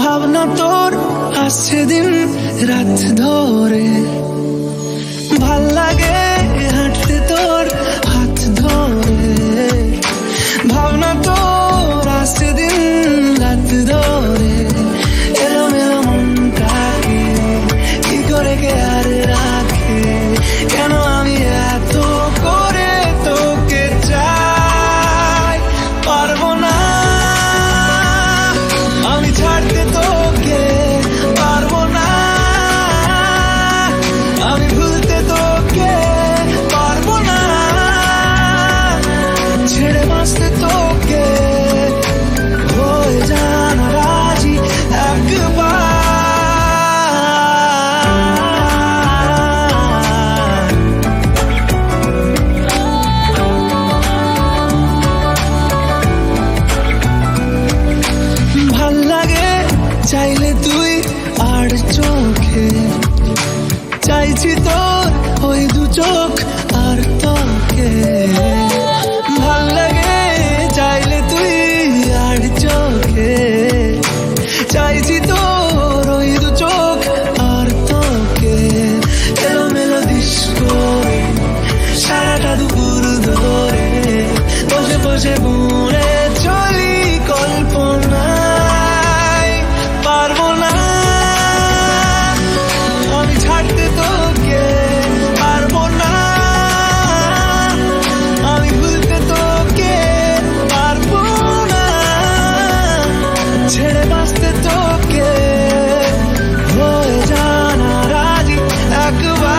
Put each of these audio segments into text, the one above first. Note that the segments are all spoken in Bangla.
ভাবনা তোর আসছে দিন রাত ধরে, ভাল লাগে হাঁটতে তোর হাত ধরে। ভাবনা তোর আসছে দিন রাত ধরে, এলোমেলো মনটাকে কি করে কে আর রাখে, কেন আমি এত করে তোকে চাই, পারবো না আমি ছাড়তে তোকে, পারবো না আমি ভুলতে তোকে, পারবো না ছেড়ে বাঁচতে তোকে, হয়ে জানা রাজি একবার। ভাল লাগে চাইলে তুই আর চোখে, চাইছি তোর ওই দু চোখ আর তোকে। ভাল লাগে চাইলে তুই আর চোখে, চাইছি তোর ওই দু চোখ আর তোকে। এলোমেলো ডিস্কো সারাটা দুপুর ধরে বসে বসে বুড়ে চলি কল্পনায়, পারবো না আমি ছাড়তে তোকে, পারবো না আমি ভুলতে তোকে, পারবো না ছেড়ে বাঁচতে তোকে, হয়ে জানা রাজি একবার।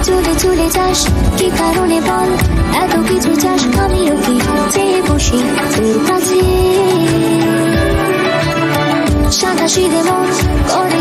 চলে চলে যাস কি কারণে বল, এত কিছু চাস আমিও কি চেয়ে বসি তোর কাছে, সাদা সিধে মন করে